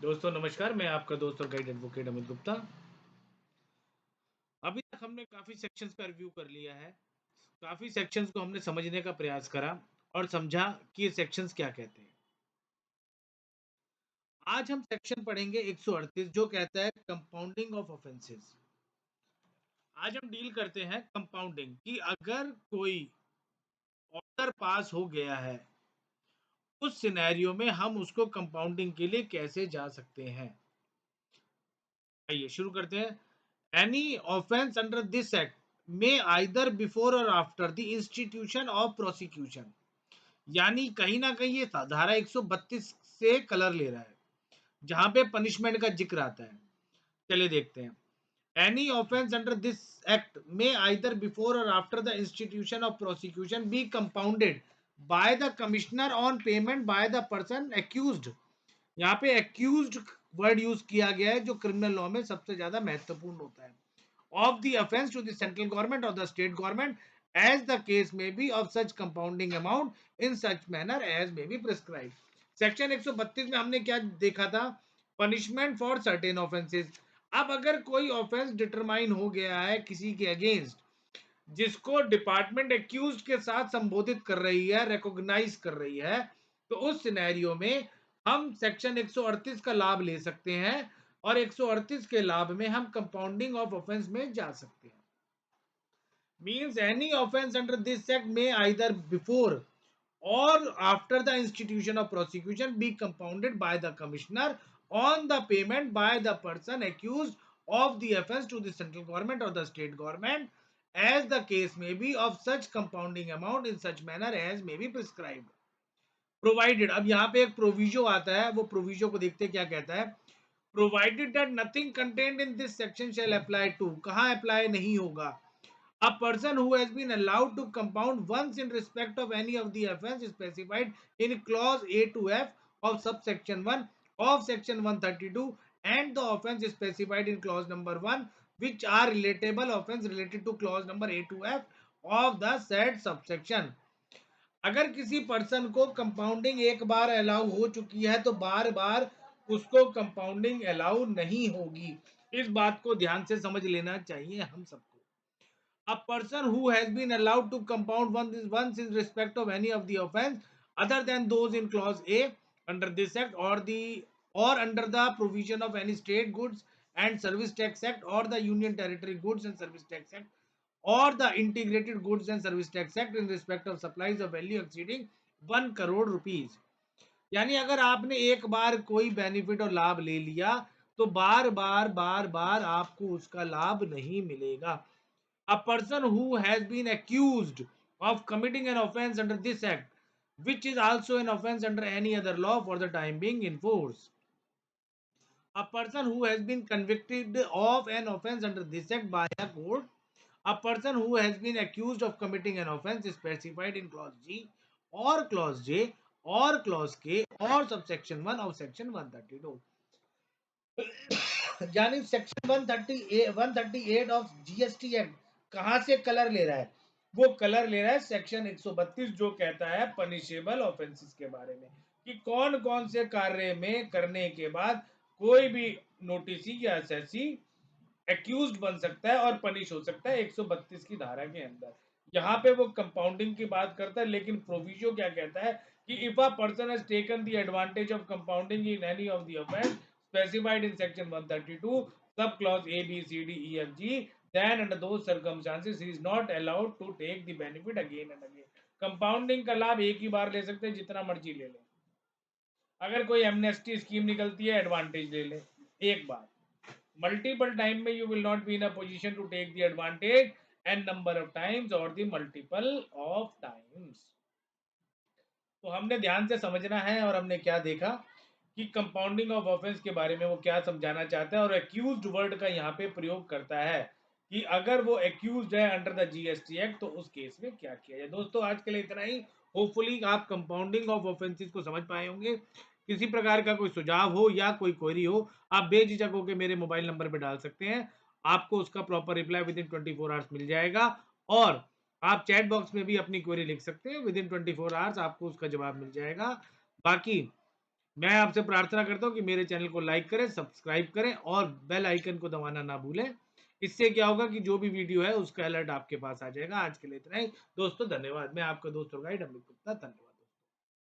दोस्तों नमस्कार, मैं आपका दोस्त और गाइड एडवोकेट अमित गुप्ता। अभी तक हमने काफ़ी सेक्शंस का रिव्यू कर लिया है। काफ़ी सेक्शंस को हमने समझने का प्रयास करा और समझा कि ये सेक्शंस क्या कहते हैं। आज हम सेक्शन पढ़ेंगे 138 जो कहता है कंपाउंडिंग ऑफ ऑफेंसेस। आज हम डील करते हैं कंपाउंडिंग कि अगर कोई ऑर्डर पास हो गया है, उस सिनेरियो में हम उसको कंपाउंडिंग के लिए कैसे जा सकते हैं। आइए शुरू करते हैं। Any offense under this act may either before or after the institution of prosecution, यानी कहीं ना कहीं ये धारा 132 से कलर ले रहा है जहां पे पनिशमेंट का जिक्र आता है। चलिए देखते हैं। Any offense under this act may either before or after the institution of prosecution be compounded by the commissioner on payment by the person accused। यहाँ पे accused वर्ड यूज किया गया है जो क्रिमिनल लॉ में सबसे ज्यादा महत्वपूर्ण होता है। Of the offense to the central government or the state government, as the case may be, of such compounding amount in such manner as may be prescribed। Section 132 में हमने क्या देखा था? Punishment for certain offences. अब अगर कोई offence determine हो गया है किसी के अगेंस्ट, जिसको डिपार्टमेंट एक्यूज के साथ संबोधित कर रही है, रिकॉग्नाइज कर रही है, तो उस सिनेरियो में हम सेक्शन 138 का लाभ ले सकते हैं और 138 के लाभ में हम कंपाउंडिंग ऑफ ऑफेंस में जा सकते हैं। Means any offence under this act में either before or after the institution of prosecution be compounded by the commissioner on the payment by the person accused of the offense to the central government or the state government, as the case may be, of such compounding amount in such manner as may be prescribed। Provided, अब यहाँ पे एक proviso आता है, वो proviso को देखते क्या कहता है। Provided that nothing contained in this section shall apply to, कहाँ अप्लाई नहीं होगा। A person who has been allowed to compound once in respect of any of the offence specified in clause A to F of subsection 1 of section 132 and the offence specified in clause number 1 which are relatable offence related to clause number A to F of the said subsection। अगर किसी person को compounding एक बार allow हो चुकी है तो बार बार उसको compounding allow नहीं होगी। इस बात को ध्यान से समझ लेना चाहिए हम सबको। A person who has been allowed to compound once in respect of any of the offence other than those in clause A under this act or under the provision of any state goods and service tax act or the union territory goods and service tax act or the integrated goods and service tax act in respect of supplies of value exceeding 1 crore rupees। यानी अगर आपने एक बार कोई benefit और लाभ ले लिया तो बार बार आपको उसका लाभ नहीं मिलेगा। A person who has been accused of committing an offence under this act, which is also an offence under any other law for the time being in force। A person who has been convicted of an offence under this act by a court, a person who has been accused of committing an offence specified in clause G or clause J or clause K or subsection 1 of section 132। यानी section 138 of GST act कहां से colour ले रहा है? वो colour ले रहा है सेक्शन 132 जो कहता है पनिशेबल ऑफेंसेस के बारे में, कि कौन कौन से कार्य में करने के बाद कोई भी नोटिसी या एसएससी एक्यूज्ड बन सकता है और पनिश हो सकता है 132 की धारा के अंदर। यहाँ पे वो कंपाउंडिंग की बात करता है, लेकिन प्रोविजो क्या कहता है कि if a person has taken the advantage of compounding in any of the offence specified in section 132 sub clause A B C D E F G, then under those circumstances he is not allowed to take the benefit again and again। Compounding का लाभ एक ही बार ले सकते हैं, जितना मर्जी ले ले। अगर कोई एमनेस्टी स्कीम निकलती है, एडवांटेज ले ले एक बार। मल्टीपल टाइम में you will not be in a position to take the advantage and number of times और द मल्टीपल ऑफ टाइम्स। तो हमने ध्यान से समझना है और हमने क्या देखा कि कंपाउंडिंग ऑफ ऑफेंस के बारे में वो क्या समझाना चाहता है और एक्यूज्ड वर्ड का यहाँ पे प्रयोग करता है कि अगर वो एक्यूज्ड है अंडर द जीएसटी एक्ट तो उस केस में क्या किया जाए। दोस्तों आज के लिए इतना ही। होपफुली आप कंपाउंडिंग ऑफ ऑफेंसेस को समझ पाए होंगे। किसी प्रकार का कोई सुझाव हो या कोई क्वेरी हो, आप बेझिझक होकर मेरे मोबाइल नंबर पर डाल सकते हैं। आपको उसका proper reply within 24 hours मिल जाएगा और आप चैट बॉक्स में भी अपनी क्वेरी लिख सकते हैं। विद इन 24 आवर्स आपको उसका जवाब मिल जाएगा। बाकी मैं आपसे प्रार्थना करता हूँ कि मेरे चैनल को लाइक करें, सब्सक्राइब करें और बेल आइकन को दबाना ना भूलें। इससे क्या होगा कि जो भी वीडियो है उसका अलर्ट आपके पास आ जाएगा। आज के लिए इतना ही दोस्तों, धन्यवाद। मैं आपका दोस्त और गाइड अमित गुप्ता, धन्यवाद।